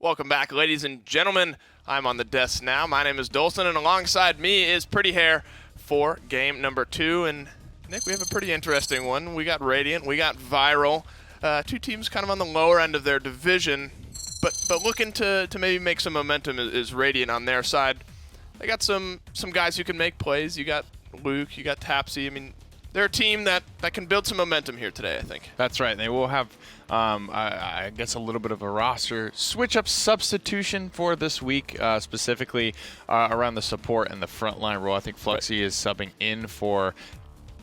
Welcome back, ladies and gentlemen. I'm on the desk now. My name is Dolson, and alongside me is Pretty Hair for game number 2. And Nick, we have a pretty interesting one. We got Radiant, we got Viral. Two teams kind of on the lower end of their division, but looking to maybe make some momentum is Radiant on their side. They got some guys who can make plays. You got Luke, you got Tapsy. I mean, they're a team that can build some momentum here today, I think. That's right. They will have, I guess, a little bit of a roster switch-up substitution for this week, specifically around the support and the frontline role. I think Fluxy is subbing in for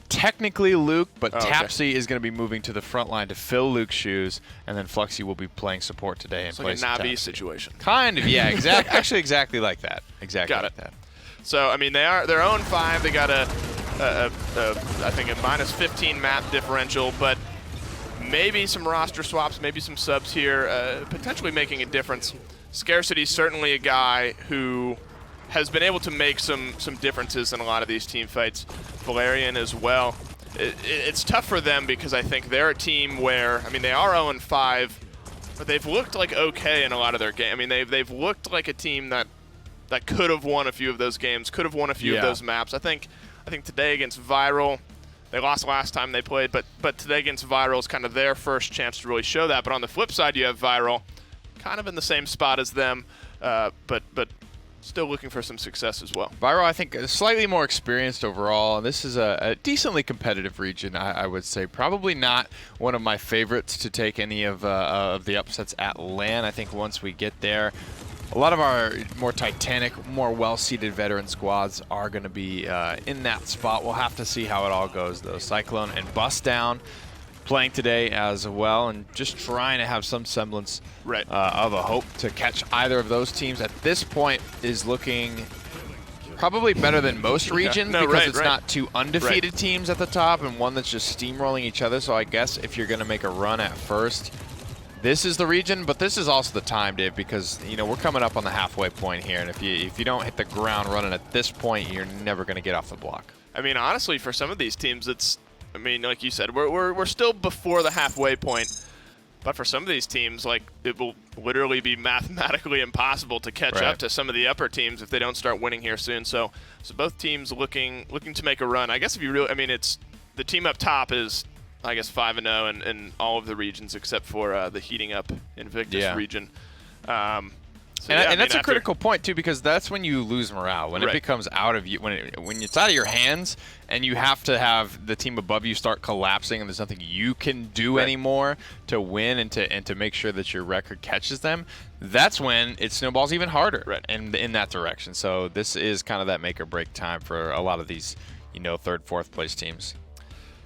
technically Luke, but Tapsy is going to be moving to the front line to fill Luke's shoes, and then Fluxy will be playing support today. It's like a Navi situation. Kind of, yeah. Actually, exactly like that. Exactly like that. So, I mean, they're 0-5. They got I think a minus 15 map differential, but maybe some roster swaps, maybe some subs here, potentially making a difference. Scarcity's certainly a guy who has been able to make some differences in a lot of these team fights. Valerian as well. It's tough for them because I think they're a team where, I mean, they are 0-5, but they've looked like okay in a lot of their games. I mean, they've looked like a team that could have won a few of those games, could have won a few of those maps. I think today against Viral, they lost last time they played, but today against Viral is kind of their first chance to really show that. But on the flip side, you have Viral kind of in the same spot as them, but still looking for some success as well. Viral, I think, is slightly more experienced overall. This is a decently competitive region, I would say. Probably not one of my favorites to take any of the upsets at LAN. I think once we get there, a lot of our more titanic, more well-seeded veteran squads are going to be in that spot. We'll have to see how it all goes, though. Cyclone and Bust Down playing today as well, and just trying to have some semblance of a hope to catch either of those teams. At this point is looking probably better than most regions because it's not two undefeated teams at the top and one that's just steamrolling each other. So I guess if you're going to make a run at first, this is the region, but this is also the time, Dave, because we're coming up on the halfway point here, and if you don't hit the ground running at this point, you're never going to get off the block. I mean, honestly, for some of these teams, I mean, like you said, we're still before the halfway point, but for some of these teams, like, it will literally be mathematically impossible to catch up to some of the upper teams if they don't start winning here soon. So both teams looking to make a run. I guess if you really, I mean, it's the team up top is, I guess, 5-0 in all of the regions except for the heating up Invictus region. And that's a critical point too, because that's when you lose morale, when it becomes out of you, when it's out of your hands, and you have to have the team above you start collapsing, and there's nothing you can do anymore to win and to make sure that your record catches them. That's when it snowballs even harder in that direction. So this is kind of that make or break time for a lot of these, third, fourth place teams.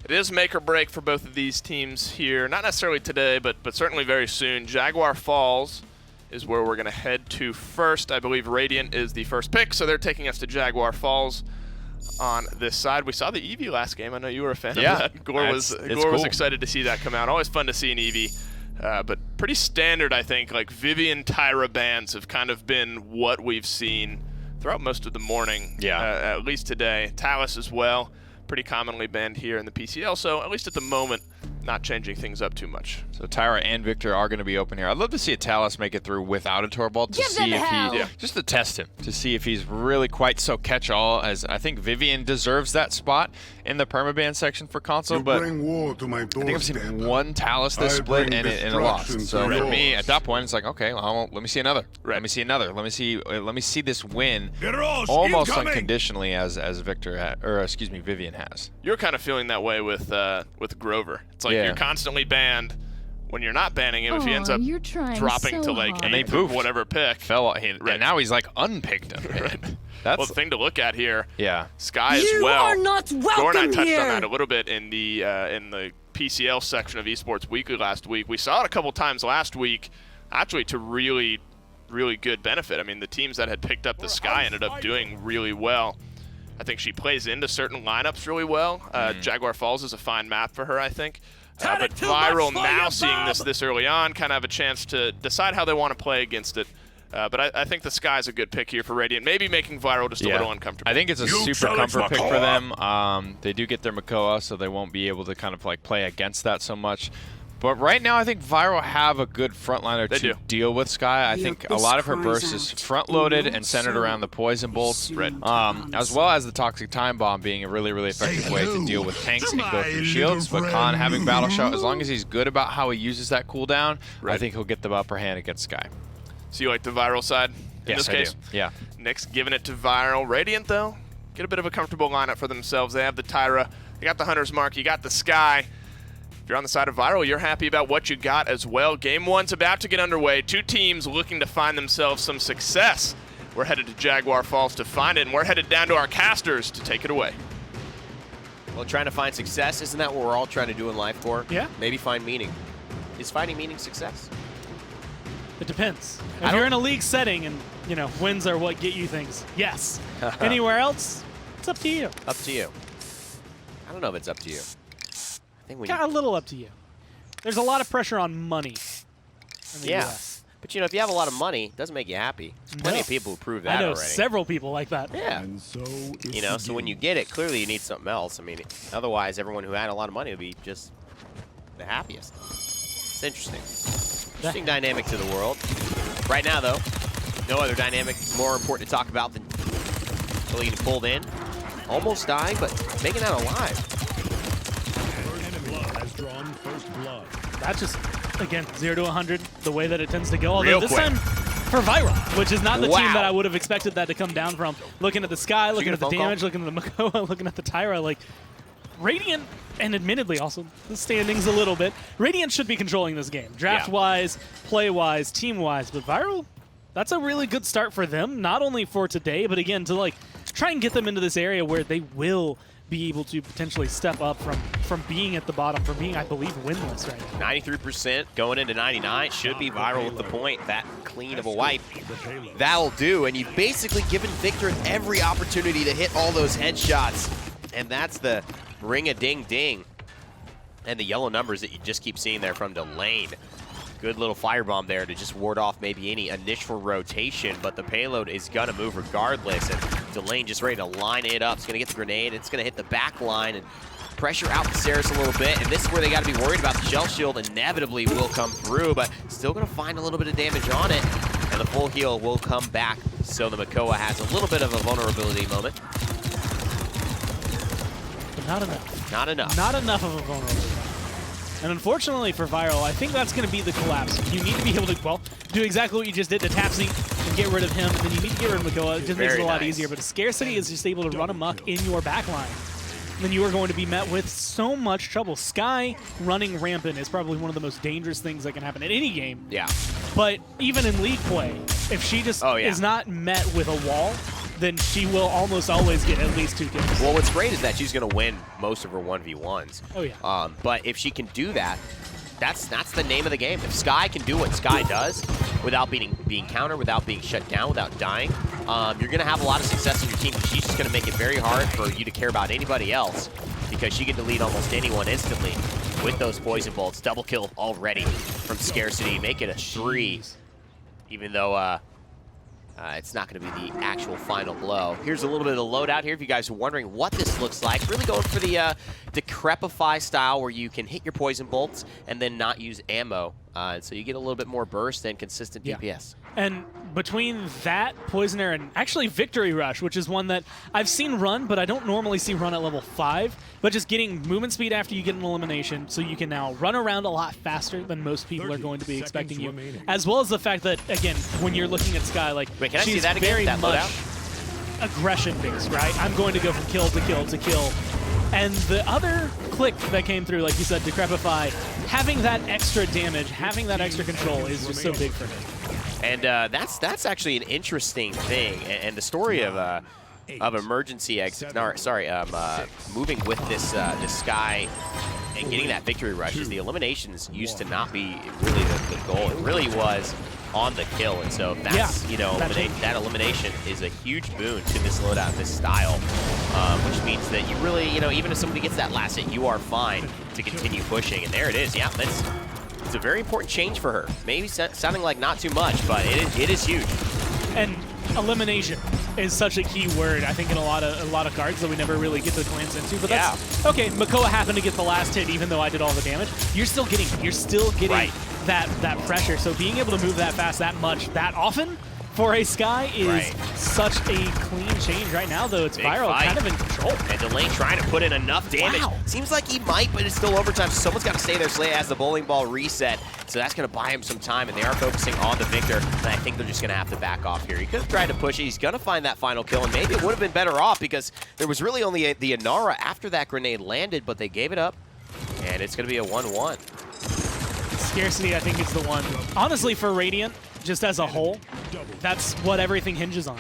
It is make or break for both of these teams here. Not necessarily today, but certainly very soon. Jaguar Falls is where we're going to head to first. I believe Radiant is the first pick, so they're taking us to Jaguar Falls on this side. We saw the Eevee last game. I know you were a fan of that. Gore was excited to see that come out. Always fun to see an Eevee, but pretty standard, I think. Like Vivian, Tyra bans have kind of been what we've seen throughout most of the morning, at least today. Talus as well, pretty commonly banned here in the PCL, so at least at the moment, not changing things up too much. So Tyra and Victor are going to be open here. I'd love to see a Talus make it through without a Torball to see if he, just to test him, to see if he's really quite so catch-all, as I think Vivian deserves that spot in the permaban section for console, but I think I've seen one Talus this split and it lost. So for me, at that point, it's like, okay, well, let me see another. Let me see another. Let me see this win almost unconditionally as Victor Vivian has. You're kind of feeling that way with Grover. It's like you're constantly banned when you're not banning him. If he ends up dropping to like whatever pick, and now he's like unpicked him. That's the thing to look at here. Yeah, Sky as well. You are not welcome. Gore and I touched on that a little bit in the PCL section of Esports Weekly last week. We saw it a couple times last week, actually, to really, really good benefit. I mean, the teams that had picked up the Sky ended up doing really well. I think she plays into certain lineups really well. Jaguar Falls is a fine map for her, I think. But Viral now seeing this early on kind of have a chance to decide how they want to play against it. But I think the Sky's a good pick here for Radiant. Maybe making Viral just a little uncomfortable. I think it's a super comfort pick for them. They do get their Makoa, so they won't be able to kind of like play against that so much. But right now, I think Viral have a good frontliner to do. deal with Skye. I think a lot of her burst is front-loaded and centered around the poison bolts, as well as the toxic time bomb being a really, really effective way to deal with tanks and go through shields. But Khan having battle shot, as long as he's good about how he uses that cooldown, I think he'll get the upper hand against Skye. So you like the Viral side in this case? I do. Yeah. Nick's giving it to Viral. Radiant, though, get a bit of a comfortable lineup for themselves. They have the Tyra, they got the Hunter's Mark, you got the Skye. If you're on the side of Viral, you're happy about what you got as well. Game one's about to get underway. Two teams looking to find themselves some success. We're headed to Jaguar Falls to find it, and we're headed down to our casters to take it away. Well, trying to find success, isn't that what we're all trying to do in life for? Yeah. Maybe find meaning. Is finding meaning success? It depends. If you're in a league setting and, you know, wins are what get you things, yes. Anywhere else, it's up to you. Up to you. I don't know if it's up to you. I think A little up to you. There's a lot of pressure on money in the US. But, you know, if you have a lot of money, it doesn't make you happy. There's plenty of people who prove that I know already. several people like that. Yeah. You know, so when you get it, clearly you need something else. I mean, otherwise, everyone who had a lot of money would be just the happiest. It's interesting. Interesting dynamic to the world. Right now, though, no other dynamic more important to talk about than being pulled in. Almost dying, but making that alive. That's just, again, 0 to 100, the way that it tends to go. Although this time for Viral, which is not the team that I would have expected that to come down from. Looking at the Skye, looking at the damage, looking at the Makoa, looking at the Tyra, like, Radiant, and admittedly also the standings a little bit, Radiant should be controlling this game. Draft-wise, play-wise, team-wise, but Viral, that's a really good start for them, not only for today, but again, to like try and get them into this area where they will be able to potentially step up from being at the bottom, from being, I believe, winless right now. 93% going into 99. Should be Viral with the point. That clean of a wipe. That'll do. And you've basically given Victor every opportunity to hit all those headshots. And that's the ring-a-ding-ding. And the yellow numbers that you just keep seeing there from Delane. Good little firebomb there to just ward off maybe any initial rotation, but the payload is going to move regardless, and Delane just ready to line it up. It's going to get the grenade. It's going to hit the back line and pressure out the Ceres a little bit, and this is where they got to be worried about. The shell shield inevitably will come through, but still going to find a little bit of damage on it, and the full heal will come back, so the Makoa has a little bit of a vulnerability moment. But not enough. Not enough. Not enough of a vulnerability. And unfortunately for Viral, I think that's going to be the collapse. You need to be able to, well, do exactly what you just did to Tapsy and get rid of him, and then you need to get rid of Makoa. It just makes it a lot easier. But Scarcity is just able to run amok in your backline. Then you are going to be met with so much trouble. Skye running rampant is probably one of the most dangerous things that can happen in any game. Yeah. But even in league play, if she just is not met with a wall, then she will almost always get at least 2 kills. Well, what's great is that she's going to win most of her 1v1s. Oh, yeah. But if she can do that, that's the name of the game. If Skye can do what Skye does without being countered, without being shut down, without dying, you're going to have a lot of success in your team. She's just going to make it very hard for you to care about anybody else because she can delete almost anyone instantly with those poison bolts. Double kill already from Scarcity. Make it a 3, even though it's not going to be the actual final blow. Here's a little bit of the loadout here if you guys are wondering what this looks like. Really going for the Decrepify style where you can hit your poison bolts and then not use ammo. And so you get a little bit more burst and consistent DPS. And between that, Poisoner, and actually Victory Rush, which is one that I've seen run, but I don't normally see run at level 5, but just getting movement speed after you get an elimination, so you can now run around a lot faster than most people are going to be expecting you. As well as the fact that, again, when you're looking at Skye, like, wait, can I see she's that again? very That much aggression-based, right? I'm going to go from kill to kill to kill. And the other click that came through, like you said, Decrepify, having that extra damage, having that extra control is just so big for her. And that's actually an interesting thing. And the story of emergency exit, moving with this Skye and getting that victory rush is the eliminations used to not be really the goal. It really was on the kill, and so that's that elimination is a huge boon to this loadout, this style, which means that you really, even if somebody gets that last hit, you are fine to continue pushing. And there it is. Yeah, it's a very important change for her. Maybe sounding like not too much, but it is huge. And elimination is such a key word, I think, in a lot of cards that we never really get to glance into. But that's okay. Makoa happened to get the last hit, even though I did all the damage. You're still getting that pressure. So being able to move that fast, that much, that often for a Sky is such a clean change right now, though. It's Viral kind of in control. And Delane trying to put in enough damage. Wow. Seems like he might, but it's still overtime. So someone's got to stay there. Slay has the bowling ball reset. So that's going to buy him some time, and they are focusing on the Victor. And I think they're just going to have to back off here. He could have tried to push it. He's going to find that final kill, and maybe it would have been better off because there was really only the Inara after that grenade landed, but they gave it up. And it's going to be a 1-1. Scarcity, I think, is the one. Honestly, for Radiant, just as a whole, that's what everything hinges on.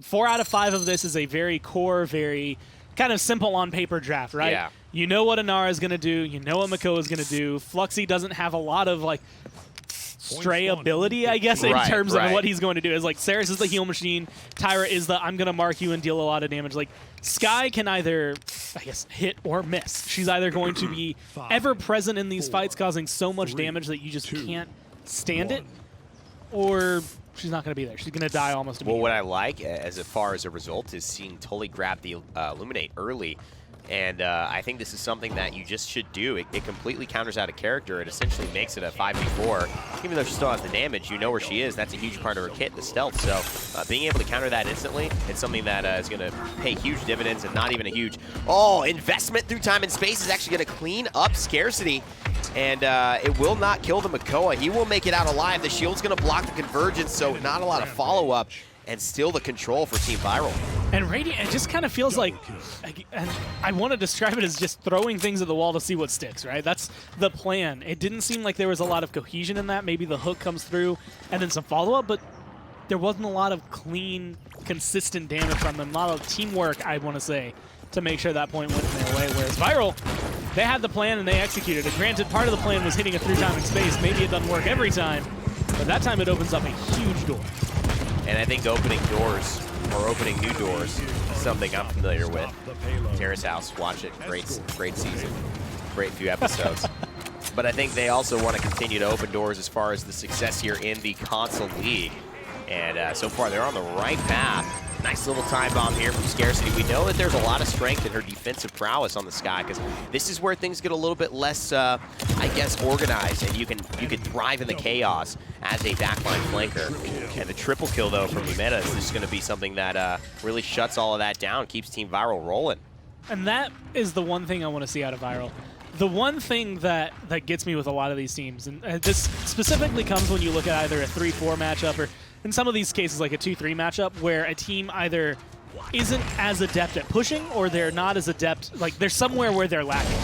4 out of 5 of this is a very core, very kind of simple on paper draft, right? Yeah. You know what Inara is going to do. You know what Makoa is going to do. Fluxy doesn't have a lot of like stray ability, I guess, in terms of what he's going to do. Is like Saris is the heal machine. Tyra is the I'm going to mark you and deal a lot of damage. Like Sky can either, I guess, hit or miss. She's either going to be ever present in these fights, causing so much damage that you just can't stand it, or she's not going to be there. She's going to die almost immediately. Well, what I like as far as a result is seeing Tully grab the Illuminate early. And I think this is something that you just should do. It completely counters out a character. It essentially makes it a 5v4. Even though she still has the damage, you know where she is. That's a huge part of her kit, the stealth. So being able to counter that instantly, it's something that is going to pay huge dividends, and not even a huge... Oh, investment through time and space is actually going to clean up Scarcity. And it will not kill the Makoa. He will make it out alive. The shield's going to block the convergence, so not a lot of follow-up. And still the control for Team Viral. And Radiant, it just kind of feels like, and I want to describe it as just throwing things at the wall to see what sticks, right? That's the plan. It didn't seem like there was a lot of cohesion in that. Maybe the hook comes through and then some follow-up, but there wasn't a lot of clean, consistent damage from them. A lot of teamwork, I want to say, to make sure that point went in their way. Whereas Viral, they had the plan and they executed it. Granted, part of the plan was hitting it through time and space. Maybe it doesn't work every time, but that time it opens up a huge door. And I think opening doors, or opening new doors, is something I'm familiar with. Terrace House, watch it. Great season. Great few episodes. But I think they also want to continue to open doors as far as the success here in the console league. And so far, they're on the right path. Nice little time bomb here from Scarcity. We know that there's a lot of strength in her defensive prowess on the Sky, because this is where things get a little bit less, I guess, organized, and you can thrive in the chaos as a backline flanker. And the triple kill, though, from Umeda is just going to be something that really shuts all of that down, keeps Team Viral rolling. And that is the one thing I want to see out of Viral. The one thing that gets me with a lot of these teams, and this specifically comes when you look at either a 3-4 matchup or in some of these cases like a 2-3 matchup, where a team either isn't as adept at pushing or they're not as adept, like they're somewhere where they're lacking.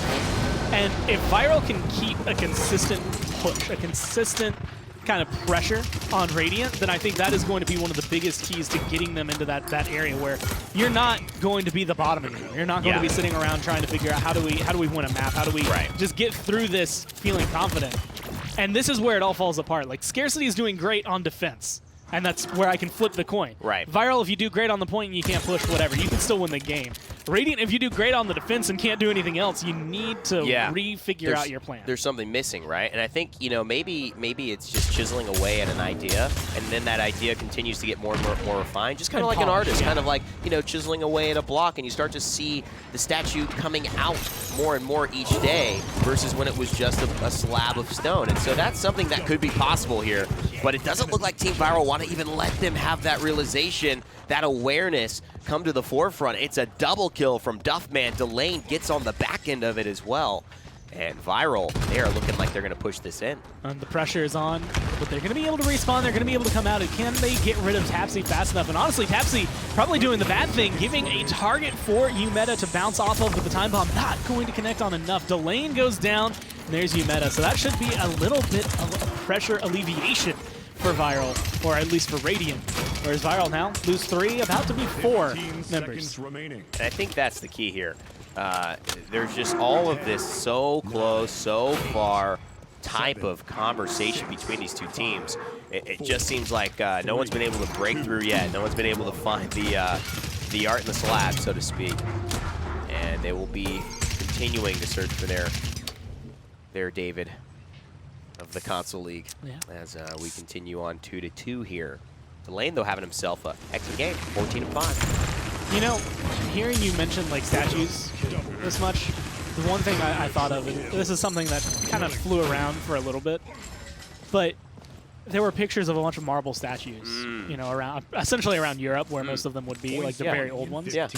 And if Viral can keep a consistent push, a consistent kind of pressure on Radiant, then I think that is going to be one of the biggest keys to getting them into that area where you're not going to be the bottom anymore. You're not going to be sitting around trying to figure out how do we win a map? How do we just get through this feeling confident? And this is where it all falls apart. Like, Scarcity is doing great on defense, and that's where I can flip the coin. Right. Viral, if you do great on the point and you can't push, whatever, you can still win the game. Radiant, if you do great on the defense and can't do anything else, you need to refigure out your plan. There's something missing, right? And I think, you know, maybe it's just chiseling away at an idea, and then that idea continues to get more and more refined, just kind of like an artist, kind of like, you know, chiseling away at a block, and you start to see the statue coming out more and more each day versus when it was just a slab of stone. And so that's something that could be possible here, but it doesn't look like Team Viral want to even let them have that realization, that awareness come to the forefront. It's a double kill from Duffman. Delane gets on the back end of it as well. And Viral, they are looking like they're going to push this in. And the pressure is on, but they're going to be able to respawn. They're going to be able to come out. And can they get rid of Tapsy fast enough? And honestly, Tapsy probably doing the bad thing, giving a target for Umeda to bounce off of, but the time bomb not going to connect on enough. Delane goes down, and there's Umeda. So that should be a little bit of a pressure alleviation for Viral, or at least for Radiant. Whereas Viral now lose 3, about to be 4 members. And I think that's the key here. There's just all of this so close, so far type of conversation between these two teams. It just seems like no one's been able to break through yet. No one's been able to find the art in the slab, so to speak. And they will be continuing to search for their David of the console league as we continue on 2-2 here. The Lane, though, having himself a heck of a game, 14-5. You know, hearing you mention like statues this much, the one thing I thought of, and this is something that kind of flew around for a little bit, but there were pictures of a bunch of marble statues, you know, around essentially around Europe, where most of them would be, like the very old ones. Yeah.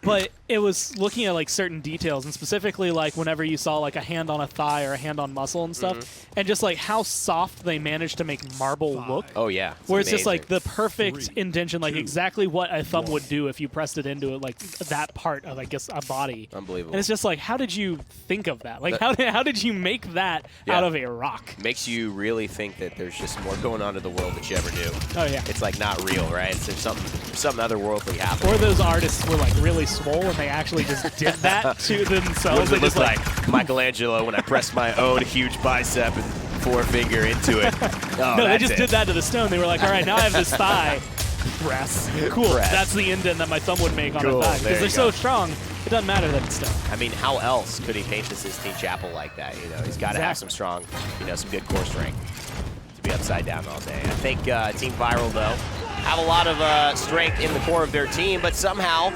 But it was looking at like certain details, and specifically like whenever you saw like a hand on a thigh or a hand on muscle and stuff, and just like how soft they managed to make marble look. Oh, yeah. Where it's just like the perfect indention, like exactly what a thumb would do if you pressed it into it, like that part of, I guess, a body. Unbelievable. And it's just like, how did you think of that? Like, how did you make that out of a rock? Makes you really think that there's just more going on in the world that you ever knew. Oh, yeah. It's like not real, right? There's something otherworldly happening. Or those artists were like really swole and they actually just did that to themselves. What They does it just look like Michelangelo when I pressed my own huge bicep and forefinger into it? Oh, no, they that's just it. did that to the stone. They were like, all right, now I have this thigh press. Cool. Press. That's the indent that my thumb would make on Cool. a thigh. There Because they're you so go. strong, it doesn't matter that it's stone. I mean, how else could he paint the Sistine Chapel like that? You know, he's got to have some strong, some good core strength to be upside down all day. I think Team Viral, though, have a lot of strength in the core of their team, but somehow,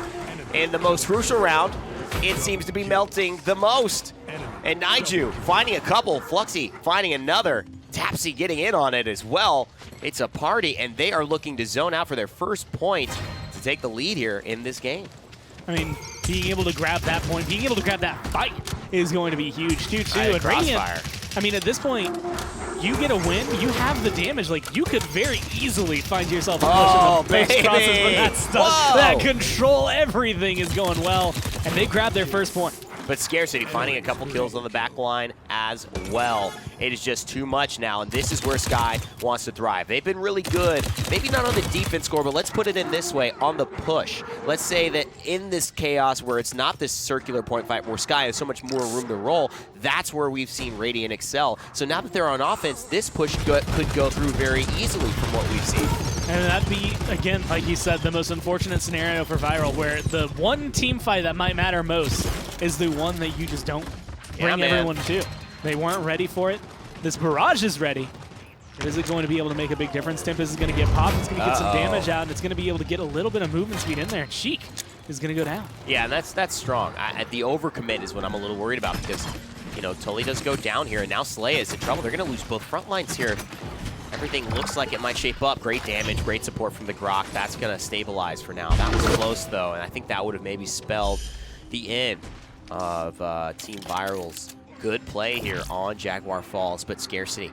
in the most crucial round, it seems to be melting the most. And Naiju finding a couple, Fluxy finding another, Tapsy getting in on it as well. It's a party, and they are looking to zone out for their first point to take the lead here in this game. I mean, being able to grab that point, being able to grab that fight is going to be huge too. And Radiant, I mean, at this point, you get a win, you have the damage. Like, you could very easily find yourself a push those crosses, but that stuff, that control, everything is going well, and they grab their first point. But Scarcity finding a couple kills on the back line as well. It is just too much now, and this is where Sky wants to thrive. They've been really good, maybe not on the defense score, but let's put it in this way, on the push. Let's say that in this chaos where it's not this circular point fight where Sky has so much more room to roll, that's where we've seen Radiant excel. So now that they're on offense, this push could go through very easily from what we've seen. And that'd be, again, like you said, the most unfortunate scenario for Viral, where the one team fight that might matter most is the one that you just don't bring everyone to. They weren't ready for it. This barrage is ready. Is it going to be able to make a big difference? Tempest is going to get popped. It's going to get some damage out, and it's going to be able to get a little bit of movement speed in there. And Sheik is going to go down. Yeah, and that's strong. The overcommit is what I'm a little worried about because, you know, Tully does go down here, and now Slay is in trouble. They're going to lose both front lines here. Everything looks like it might shape up. Great damage, great support from the Grok. That's going to stabilize for now. That was close, though, and I think that would have maybe spelled the end of Team Viral's good play here on Jaguar Falls, but Scarcity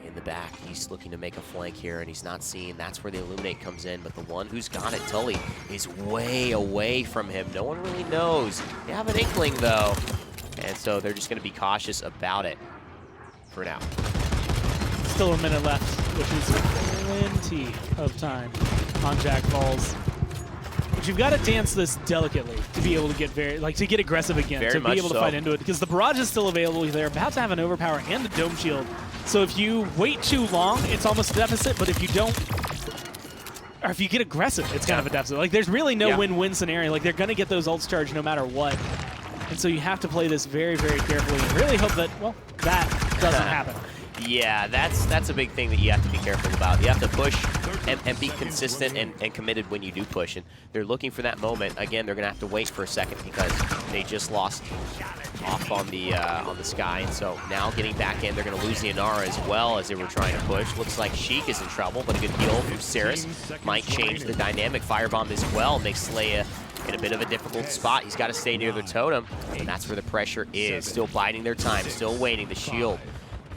in the back. He's looking to make a flank here, and he's not seen. That's where the Illuminate comes in, but the one who's got it, Tully, is way away from him. No one really knows. They have an inkling, though, and so they're just going to be cautious about it for now. Still a minute left, which is plenty of time on Jack Falls. But you've got to dance this delicately to be able to get to get aggressive again, to be able to fight into it, because the barrage is still available. They're about to have an overpower and a dome shield. So if you wait too long, it's almost a deficit, but if you don't, or if you get aggressive, it's kind of a deficit. Like, there's really no win-win scenario. Like, they're going to get those ults charged no matter what. And so you have to play this very, very carefully and really hope that, well, that doesn't happen. Yeah, that's a big thing that you have to be careful about. You have to push and be consistent and committed when you do push. And they're looking for that moment. Again, they're going to have to wait for a second because they just lost off on the Sky. And so now getting back in, they're going to lose the Inara as well as they were trying to push. Looks like Sheik is in trouble, but a good heal from Saris might change the dynamic. Firebomb as well makes Slay in a bit of a difficult spot. He's got to stay near the totem, and that's where the pressure is. Still biding their time, still waiting. The shield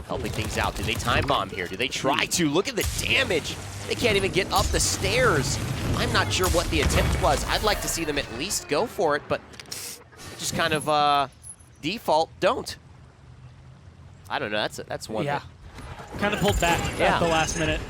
helping things out. Do they time bomb here? Do they try to? Look at the damage. They can't even get up the stairs. I'm not sure what the attempt was. I'd like to see them at least go for it, but just kind of default don't. I don't know. That's one. Yeah. Kind of pulled back at the last minute.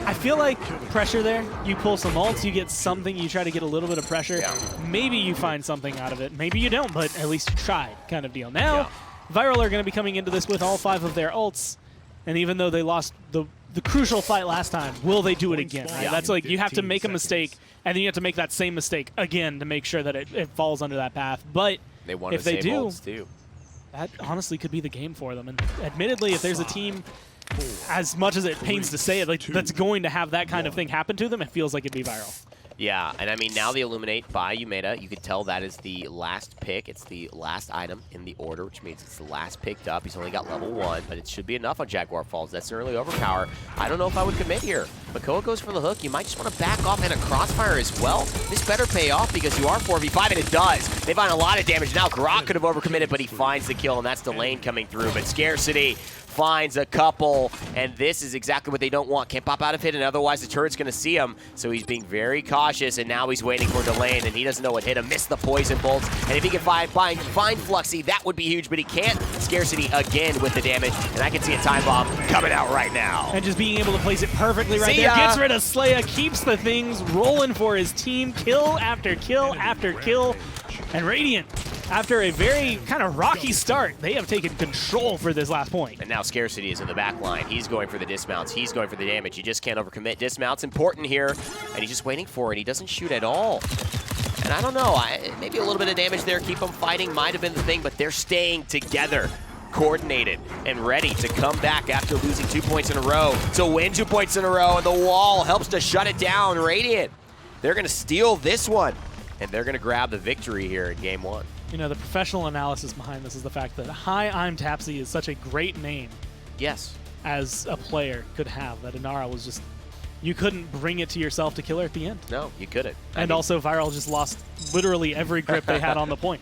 I feel like pressure there. You pull some ults, you get something, you try to get a little bit of pressure. Yeah. Maybe you find something out of it. Maybe you don't, but at least you tried, kind of deal. Now, Viral are going to be coming into this with all 5 of their ults, and even though they lost the crucial fight last time, will they do it again? Right? That's like, you have to make a mistake, and then you have to make that same mistake again to make sure that it falls under that path. But if they do, too. That honestly could be the game for them. And admittedly, if there's a team as much as it pains to say it, like that's going to have that kind of thing happen to them, it feels like it'd be viral. Yeah, and I mean, now the Illuminate by Umeda, you can tell that is the last pick. It's the last item in the order, which means it's the last picked up. He's only got level 1, but it should be enough on Jaguar Falls. That's an early overpower. I don't know if I would commit here. Makoa goes for the hook. You might just want to back off, and a crossfire as well. This better pay off because you are 4v5, and it does. They find a lot of damage. Now Grok could have overcommitted, but he finds the kill, and that's the lane coming through. But Scarcity finds a couple, and this is exactly what they don't want. Can't pop out of hit, and otherwise the turret's going to see him. So he's being very cautious, and now he's waiting for the lane, and he doesn't know what hit him. Missed the poison bolts, and if he can find Fluxy, that would be huge, but he can't. Scarcity again with the damage, and I can see a time bomb coming out right now. And just being able to place it perfectly right there. Gets rid of Slaya, keeps the things rolling for his team. Kill after kill after kill. And Radiant, after a very kind of rocky start, they have taken control for this last point. And now Scarcity is in the back line. He's going for the dismounts. He's going for the damage. You just can't overcommit. Dismount's important here, and he's just waiting for it. He doesn't shoot at all. And I don't know, maybe a little bit of damage there. Keep them fighting might have been the thing, but they're staying together, coordinated, and ready to come back after losing 2 points in a row, to win 2 points in a row, and the wall helps to shut it down. Radiant, they're going to steal this one, and they're going to grab the victory here in game 1. You know, the professional analysis behind this is the fact that Hi, I'm Tapsy is such a great name. Yes. As a player could have, that Inara was just, you couldn't bring it to yourself to kill her at the end. No, you couldn't. And also Viral just lost literally every grip they had on the point.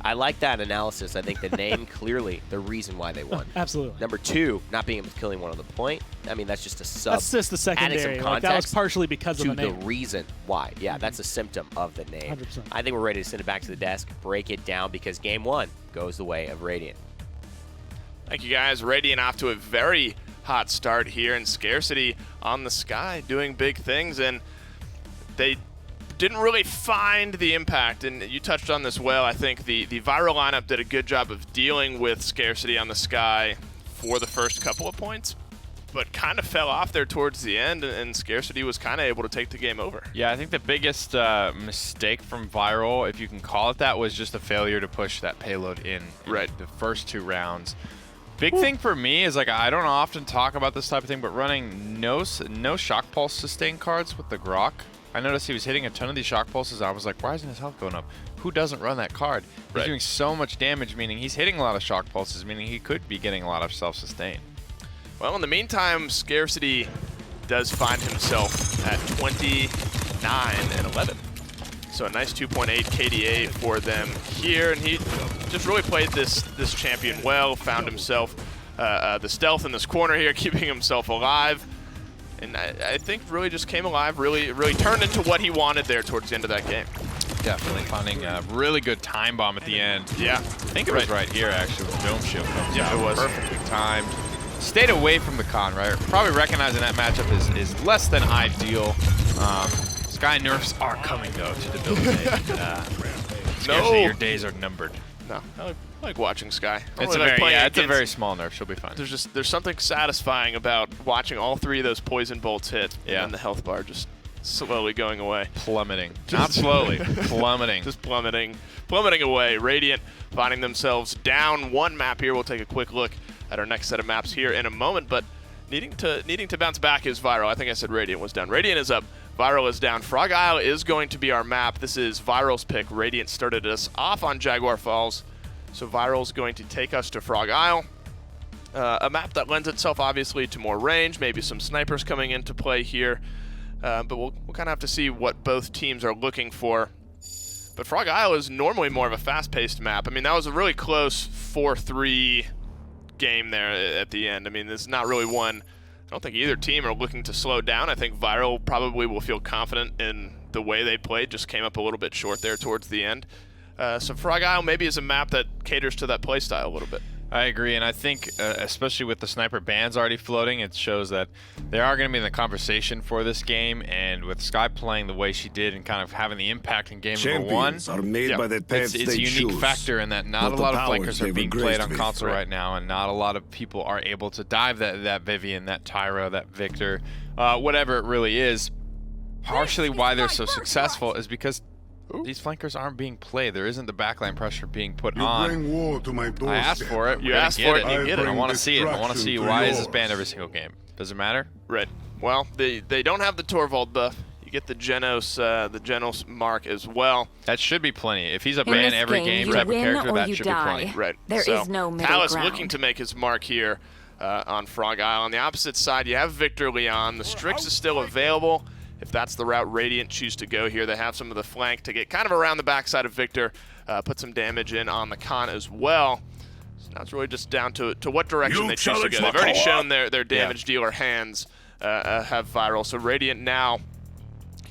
I like that analysis. I think the name clearly the reason why they won. Absolutely. Number 2, not being able to kill anyone on the point. I mean, that's just a sub. That's just the secondary. Adding some like, that was partially because of the name. The reason why. Yeah, that's a symptom of the name. 100%. I think we're ready to send it back to the desk, break it down, because game 1 goes the way of Radiant. Thank you, guys. Radiant off to a very hot start here, and Scarcity on the sky doing big things, and they didn't really find the impact, and you touched on this well. I think the Viral lineup did a good job of dealing with Scarcity on the sky for the first couple of points, but kind of fell off there towards the end, and Scarcity was kind of able to take the game over. Yeah, I think the biggest mistake from Viral, if you can call it that, was just a failure to push that payload in the first 2 rounds. Big thing for me is, like, I don't often talk about this type of thing, but running no shock pulse sustain cards with the Grok. I noticed he was hitting a ton of these shock pulses. I was like, why isn't his health going up? Who doesn't run that card? He's doing so much damage, meaning he's hitting a lot of shock pulses, meaning he could be getting a lot of self-sustain. Well, in the meantime, Scarcity does find himself at 29 and 11. So a nice 2.8 KDA for them here, and he just really played this champion well, found himself the stealth in this corner here, keeping himself alive. And I think really just came alive, really turned into what he wanted there towards the end of that game. Definitely finding a really good time bomb at the end. Yeah. I think it was right here, actually, when Dome Shield comes out. Yeah, it was. Perfectly timed. Stayed away from the con, right? Probably recognizing that matchup is less than ideal. Sky nerfs are coming, though, to debilitate. No. Your days are numbered. No, I like watching Sky. It's a very small nerf. She'll be fine. There's something satisfying about watching all 3 of those poison bolts hit, and the health bar just slowly going away. Plummeting. Not slowly. Plummeting. Just plummeting away. Radiant finding themselves down 1 map here. We'll take a quick look at our next set of maps here in a moment, but needing to bounce back is Viral. I think I said Radiant was down. Radiant is up. Viral is down. Frog Isle is going to be our map. This is Viral's pick. Radiant started us off on Jaguar Falls, so Viral's going to take us to Frog Isle. A map that lends itself obviously to more range, maybe some snipers coming into play here, but we'll kind of have to see what both teams are looking for. But Frog Isle is normally more of a fast-paced map. I mean, that was a really close 4-3 game there at the end. I mean, this is not really one. I don't think either team are looking to slow down. I think Viral probably will feel confident in the way they played, just came up a little bit short there towards the end. So Frog Isle maybe is a map that caters to that play style a little bit. I agree, and I think especially with the sniper bans already floating, it shows that they are going to be in the conversation for this game, and with Sky playing the way she did and kind of having the impact in game number 1, are made by the paths it's a unique factor in that not a lot of flankers are being played on console right now, and not a lot of people are able to dive that Vivian, that Tyra, that Victor, whatever it really is. Partially why they're so successful is because These flankers aren't being played. There isn't the backline pressure being put You on. bring war to my I asked doorstep. for it. You We're gonna asked get for it and you get it. I want to see it. I want to see Destruction why to is this yours. banned every single game. Does it matter? Right. Well, they don't have the Torvald buff. You get the Genos mark as well. That should be plenty. If he's a In ban this every game, game you type of win character, or that you should die. be plenty. Right. There so is no middle Talus ground. looking to make his mark here on Frog Isle. On the opposite side, you have Victor Leon. The Strix is still available. If that's the route Radiant choose to go here, they have some of the flank to get kind of around the backside of Victor, put some damage in on the Khan as well. So now it's really just down to what direction You they choose to go. challenge They've already Makoa? shown their damage dealer hands have Viral. So Radiant now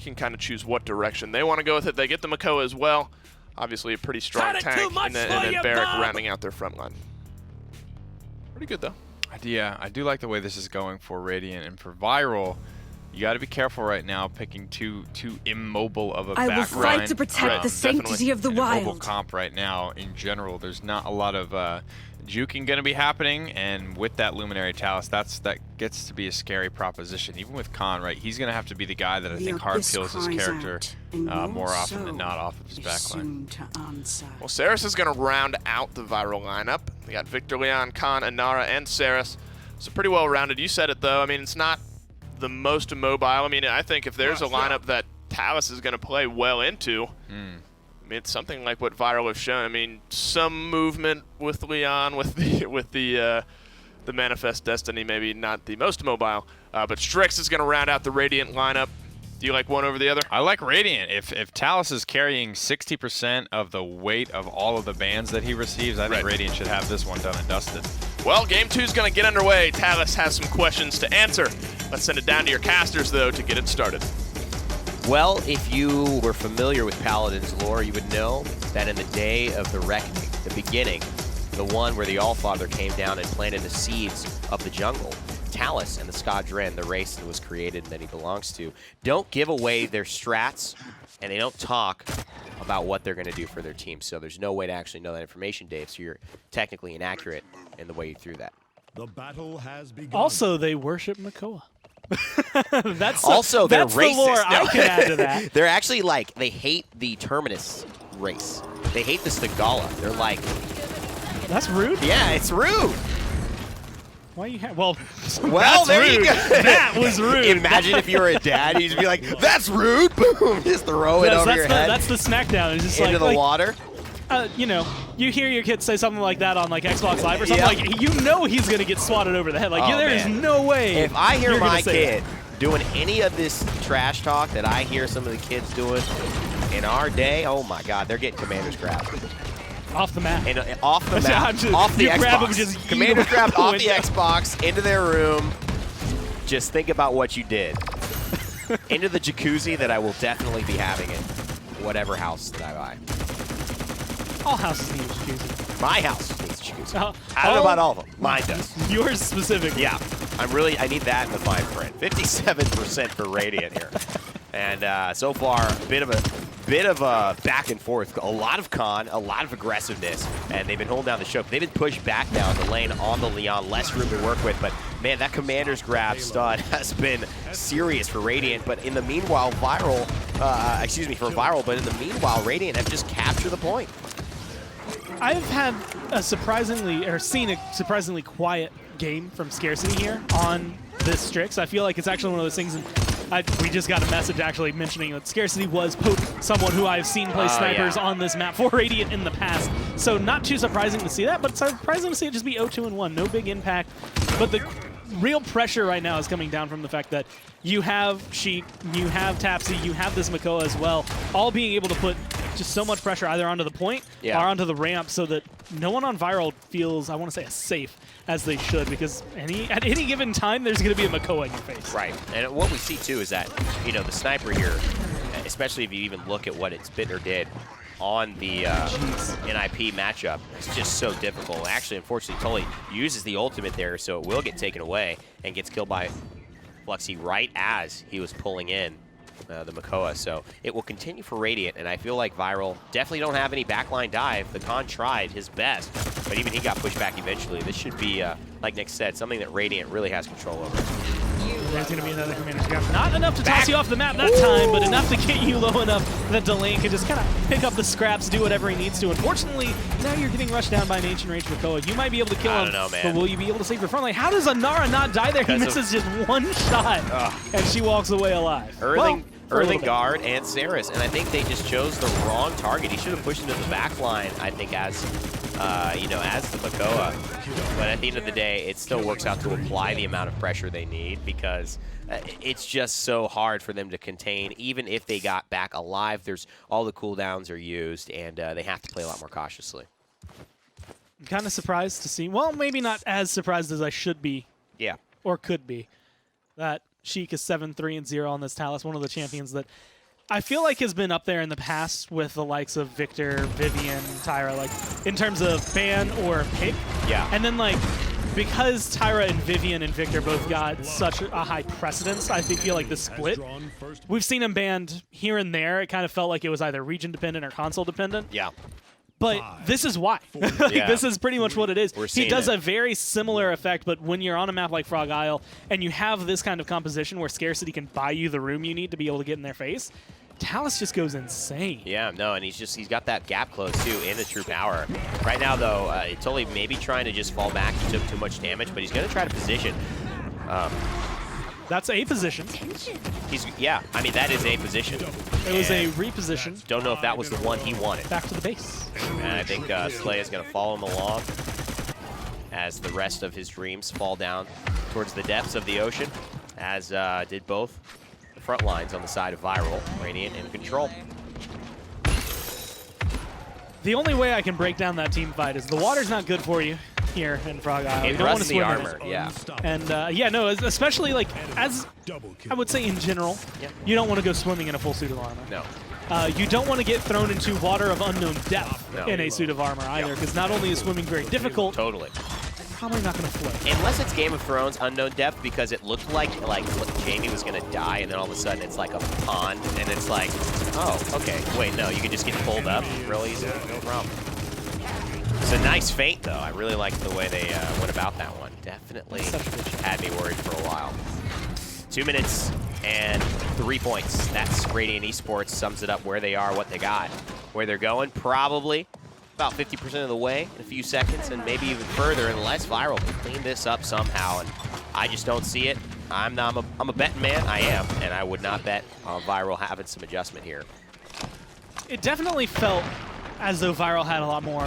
can kind of choose what direction they want to go with it. They get the Makoa as well. Obviously a pretty strong tank, and then Barrack rounding out their front line. Pretty good though. Yeah, I do like the way this is going for Radiant, and for Viral, you got to be careful right now picking too immobile of a I back will fight line. to protect the definitely. sanctity of the In a mobile wild. comp right now, in general, there's not a lot of juking going to be happening, and with that Luminary Talus, that gets to be a scary proposition. Even with Khan, right, he's going to have to be the guy that I think hard kills his character more often than not off of his backline. Well, Saris is going to round out the Viral lineup. We got Victor Leon, Khan, Inara, and Saris. So pretty well rounded. You said it though. I mean, it's not the most mobile. I mean, I think if there's a lineup that Talus is going to play well into, I mean, it's something like what Viral have shown. I mean, some movement with Leon, with the Manifest Destiny, maybe not the most mobile, but Strix is going to round out the Radiant lineup. Do you like one over the other? I like Radiant. If Talus is carrying 60% of the weight of all of the bans that he receives, I think Radiant should have this one done and dusted. Well, game 2 is going to get underway. Talus has some questions to answer. Let's send it down to your casters, though, to get it started. Well, if you were familiar with Paladins lore, you would know that in the day of the reckoning, the beginning, the one where the Allfather came down and planted the seeds of the jungle, Talus and the Skadren, the race that was created and that he belongs to, don't give away their strats, and they don't talk about what they're going to do for their team. So there's no way to actually know that information, Dave, so you're technically inaccurate in the way you threw that. The battle has begun. Also, they worship Makoa. That's Also, they're that's racist. The lore I No. can add to that. They're actually like, they hate the Terminus race. They hate the Stagala. They're like, That's rude. yeah, it's rude. Why you have? Well, Well, that's there rude. you go. That was rude. Imagine if you were a dad, you'd be like, that's rude. Boom, just throw it Yes, over your head that's the smackdown. It's just into the like, water. you know, you hear your kid say something like that on like Xbox Live or something, Yep. like you know he's gonna get swatted over the head. Like Oh, there is man. no way. If I hear you're gonna my say kid doing any of this trash talk that I hear some of the kids doing in our day, oh my God, they're getting Commander's grabbed. that. Off the map. And off the I'm map, just- off the you grab Xbox. them, just yeet Commander's them out grabbed the off the window. Xbox, into their room. Just think about what you did. Into the jacuzzi that I will definitely be having in whatever house that I buy. All houses need a jacuzzi. My house needs a jacuzzi. Uh, I don't know all- about all of them. Mine does. Yours specifically. Yeah, I need that in the fine print. 57% for Radiant here, and so far a bit of a back and forth. A lot of con, a lot of aggressiveness, and they've been holding down the show. They've been pushed back down the lane on the Leon, less room to work with. But man, that Commander's grab stud has been serious for Radiant. But in the meanwhile, for Viral. But in the meanwhile, Radiant have just captured the point. I've had seen a surprisingly quiet game from Scarcity here on this Strix. I feel like it's actually one of those things, and we just got a message actually mentioning that Scarcity was someone who I've seen play snipers on this map for Radiant in the past. So not too surprising to see that, but surprising to see it just be 0-2-1. No big impact. But the real pressure right now is coming down from the fact that you have Sheik, you have Tapsy, you have this Makoa as well, all being able to put just so much pressure either onto the point or onto the ramp so that no one on Viral feels, I want to say, as safe as they should, because at any given time, there's going to be a Makoa in your face. Right, and what we see too is that, you know, the sniper here, especially if you even look at what Spittner did on the NIP matchup, it's just so difficult. Actually, unfortunately, Tully uses the ultimate there, so it will get taken away and gets killed by Fluxy right as he was pulling in the Makoa. So it will continue for Radiant, and I feel like Viral definitely don't have any backline dive. The Khan tried his best, but even he got pushed back eventually. This should be, like Nick said, something that Radiant really has control over. There's going to be another commander's grab. Not enough to toss you off the map that time, but enough to get you low enough that Delane can just kind of pick up the scraps, do whatever he needs to. Unfortunately, now you're getting rushed down by an Ancient Rage Makoa. You might be able to kill him, don't know, man. but will you be able to save your front line? How does Anara not die there? He misses just one shot, and she walks away alive. Guard and Saris, and I think they just chose the wrong target. He should have pushed into the back line, I think, as the Makoa. But at the end of the day, it still works out to apply the amount of pressure they need because it's just so hard for them to contain. Even if they got back alive, all the cooldowns are used, and they have to play a lot more cautiously. I'm kind of surprised to see, well, maybe not as surprised as I should be. Yeah. Or could be. That Sheik is 7-3-0 on this Talus, one of the champions that I feel like has been up there in the past with the likes of Victor, Vivian, Tyra, like in terms of ban or pick. Yeah. And then like because Tyra and Vivian and Victor both got such a high precedence, I feel like the split. We've seen him banned here and there. It kind of felt like it was either region dependent or console dependent. Yeah. But this is why. This is pretty much what it is. He does a very similar effect, but when you're on a map like Frog Isle and you have this kind of composition where scarcity can buy you the room you need to be able to get in their face, Talus just goes insane. Yeah, no, and he's got that gap close too in the true power. Right now though, Tully maybe trying to just fall back. He took too much damage, but he's going to try to position. That's a position. I mean, that is a position. It was a reposition. Don't know if that was the one he wanted. Back to the base. And I think Slay is going to follow him along as the rest of his dreams fall down towards the depths of the ocean, as did both the front lines on the side of Viral, Radiant in control. The only way I can break down that team fight is the water's not good for you here in Frog Isle. It you don't want to swim armor, in it. yeah. And yeah, no, especially like as I would say in general, you don't want to go swimming in a full suit of armor. No. You don't want to get thrown into water of unknown depth in a suit of armor either, because not only is swimming very difficult, Totally. probably not going to float. Unless it's Game of Thrones unknown depth, because it looked like Jamie was going to die, and then all of a sudden it's like a pond, and it's like, oh, okay, wait, no, you can just get pulled up real easy, no problem. It's a nice feint, though. I really liked the way they went about that one. Definitely had me worried for a while. 2 minutes and 3 points. That's Radiant Esports. Sums it up where they are, what they got. Where they're going, probably about 50% of the way in a few seconds, and maybe even further unless Viral can clean this up somehow. And I just don't see it. I'm a betting man. I am, and I would not bet on Viral having some adjustment here. It definitely felt as though Viral had a lot more,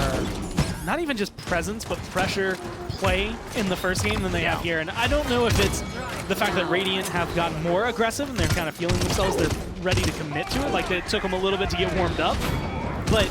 not even just presence, but pressure play in the first game than they have here. And I don't know if it's the fact that Radiant have gotten more aggressive and they're kind of feeling themselves, they're ready to commit to it, like it took them a little bit to get warmed up. But